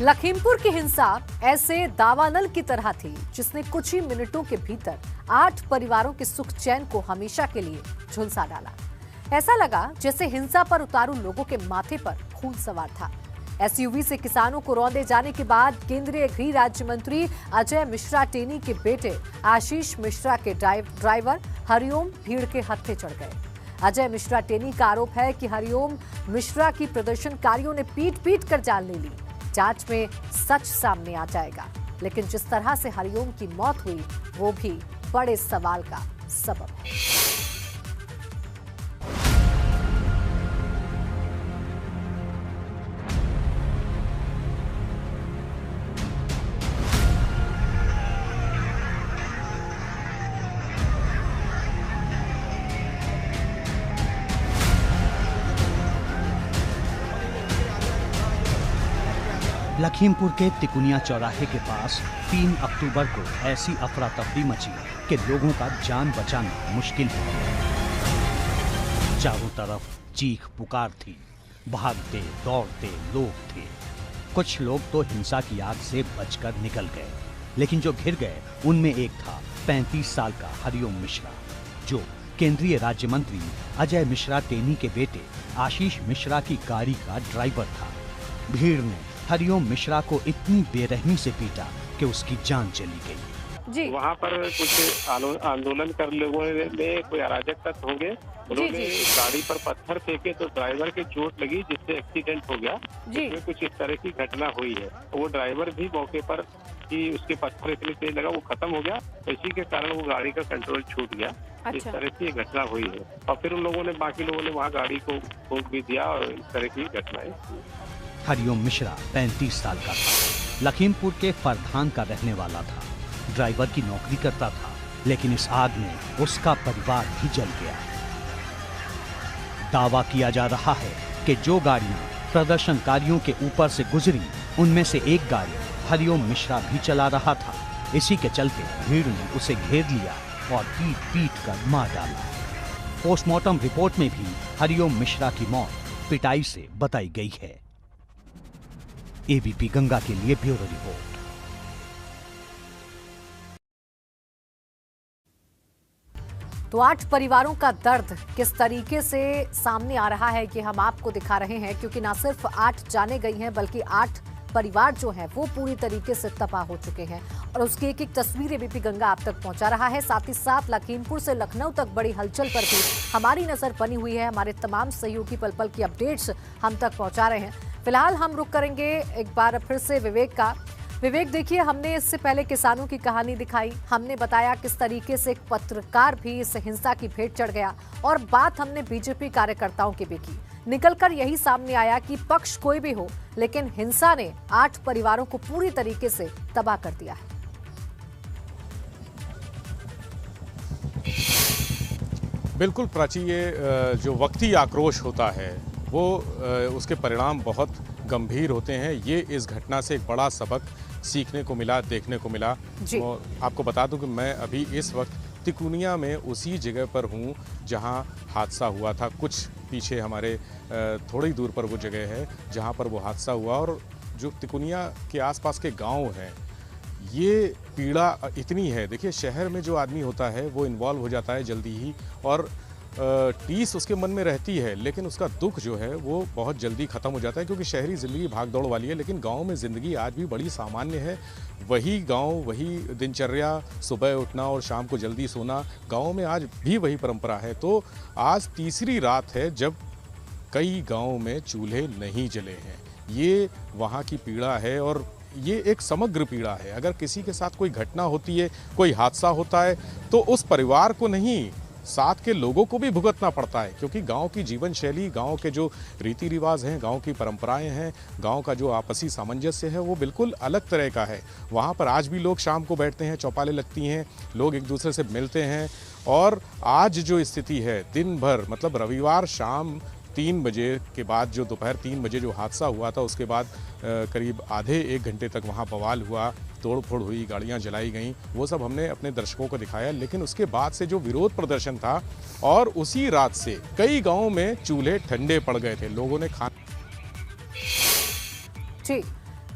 लखीमपुर की हिंसा ऐसे दावानल की तरह थी जिसने कुछ ही मिनटों के भीतर 8 परिवारों के सुख चैन को हमेशा के लिए झुलसा डाला। ऐसा लगा जैसे हिंसा पर उतारू लोगों के माथे पर खून सवार था। एसयूवी से किसानों को रौंदे जाने के बाद केंद्रीय गृह राज्य मंत्री अजय मिश्रा टेनी के बेटे आशीष मिश्रा के ड्राइवर हरिओम भीड़ के हत्थे चढ़ गए। अजय मिश्रा टेनी का आरोप है कि हरिओम मिश्रा की प्रदर्शनकारियों ने पीट पीट कर जान ले ली। जांच में सच सामने आ जाएगा, लेकिन जिस तरह से हरिओम की मौत हुई वो भी बड़े सवाल का सबब है। लखीमपुर के तिकुनिया चौराहे के पास 3 अक्टूबर को ऐसी अफरा तफरी मची कि लोगों का जान बचाना मुश्किल है। चारों तरफ चीख पुकार थी, भागते दौड़ते लोग थे। कुछ लोग तो हिंसा की आग से बचकर निकल गए, लेकिन जो घिर गए उनमें एक था 35 साल का हरिओम मिश्रा, जो केंद्रीय राज्य मंत्री अजय मिश्रा टेनी के बेटे आशीष मिश्रा की गाड़ी का ड्राइवर था। भीड़ ने हरिओम मिश्रा को इतनी बेरहमी से पीटा कि उसकी जान चली गई। जी वहाँ पर कुछ आंदोलन कर लोगों में कोई अराजक तत्व होंगे, उन्होंने गाड़ी पर पत्थर फेंके तो ड्राइवर के चोट लगी जिससे एक्सीडेंट हो गया। इसमें कुछ इस तरह की घटना हुई है। वो ड्राइवर भी मौके पर कि उसके पत्थर इतनी तेज लगा वो खत्म हो गया, इसी के कारण वो गाड़ी का कंट्रोल छूट गया। इस तरह की घटना हुई है और फिर उन लोगों ने बाकी लोगों ने वहाँ गाड़ी को ठोक भी दिया और इस तरह की घटनाएं। हरिओम मिश्रा 35 साल का था, लखीमपुर के फरधान का रहने वाला था, ड्राइवर की नौकरी करता था, लेकिन इस आग में उसका परिवार भी जल गया। दावा किया जा रहा है कि जो गाड़ियां प्रदर्शनकारियों के ऊपर से गुजरी उनमें से एक गाड़ी हरिओम मिश्रा भी चला रहा था। इसी के चलते भीड़ ने उसे घेर लिया और पीट पीट कर मार डाला। पोस्टमार्टम रिपोर्ट में भी हरिओम मिश्रा की मौत पिटाई से बताई गई है। एबीपी गंगा के लिए ब्यूरो रिपोर्ट। तो 8 परिवारों का दर्द किस तरीके से सामने आ रहा है ये हम आपको दिखा रहे हैं, क्योंकि ना सिर्फ 8 जाने गई हैं बल्कि 8 परिवार जो हैं वो पूरी तरीके से तबाह हो चुके हैं और उसकी एक एक तस्वीर एबीपी गंगा आप तक पहुंचा रहा है। साथ ही साथ लखीमपुर से लखनऊ तक बड़ी हलचल पर भी हमारी नजर बनी हुई है। हमारे तमाम सहयोगी पल पल की अपडेट्स हम तक पहुंचा रहे हैं। फिलहाल हम रुक करेंगे एक बार फिर से विवेक का। विवेक, देखिए, हमने इससे पहले किसानों की कहानी दिखाई, हमने बताया किस तरीके से एक पत्रकार भी इस हिंसा की भेंट चढ़ गया और बात हमने बीजेपी कार्यकर्ताओं की भी की। निकलकर यही सामने आया कि पक्ष कोई भी हो, लेकिन हिंसा ने 8 परिवारों को पूरी तरीके से तबाह कर दिया है। बिल्कुल प्राची, ये जो वक्ती आक्रोश होता है वो उसके परिणाम बहुत गंभीर होते हैं। ये इस घटना से एक बड़ा सबक सीखने को मिला, देखने को मिला। तो आपको बता दूं कि मैं अभी इस वक्त तिकुनिया में उसी जगह पर हूँ जहाँ हादसा हुआ था। कुछ पीछे हमारे थोड़ी दूर पर वो जगह है जहाँ पर वो हादसा हुआ। और जो तिकुनिया के आसपास के गांव हैं, ये पीड़ा इतनी है। देखिए, शहर में जो आदमी होता है वो इन्वॉल्व हो जाता है जल्दी ही और टीस उसके मन में रहती है, लेकिन उसका दुख जो है वो बहुत जल्दी ख़त्म हो जाता है, क्योंकि शहरी ज़िंदगी भाग दौड़ वाली है। लेकिन गांव में ज़िंदगी आज भी बड़ी सामान्य है। वही गांव, वही दिनचर्या, सुबह उठना और शाम को जल्दी सोना, गांव में आज भी वही परंपरा है। तो आज तीसरी रात है जब कई गाँव में चूल्हे नहीं जले हैं। ये वहाँ की पीड़ा है और ये एक समग्र पीड़ा है। अगर किसी के साथ कोई घटना होती है, कोई हादसा होता है, तो उस परिवार को नहीं, साथ के लोगों को भी भुगतना पड़ता है, क्योंकि गांव की जीवन शैली, गांव के जो रीति रिवाज हैं, गांव की परंपराएं हैं, गांव का जो आपसी सामंजस्य है वो बिल्कुल अलग तरह का है। वहां पर आज भी लोग शाम को बैठते हैं, चौपालें लगती हैं, लोग एक दूसरे से मिलते हैं। और आज जो स्थिति है, दिन भर, मतलब रविवार शाम 3 बजे के बाद, जो दोपहर 3 बजे जो हादसा हुआ था, उसके बाद करीब आधे 1 घंटे तक वहाँ बवाल हुआ, तोड़फोड़ हुई, गाड़ियाँ जलाई गईं, वो सब हमने अपने दर्शकों को दिखाया। लेकिन उसके बाद से जो विरोध प्रदर्शन था, और उसी रात से कई गांवों में चूल्हे ठंडे पड़ गए थे, लोगों ने खाना। जी,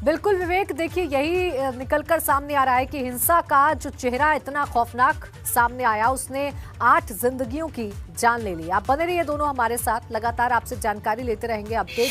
बिल्कुल विवेक, देखिए यही निकलकर सामने आ रहा है कि हिंसा का जो चेहरा इतना खौफनाक सामने आया, उसने 8 जिंदगियों की जान ले ली। आप बने रहिए दोनों हमारे साथ, लगातार आपसे जानकारी लेते रहेंगे, अपडेट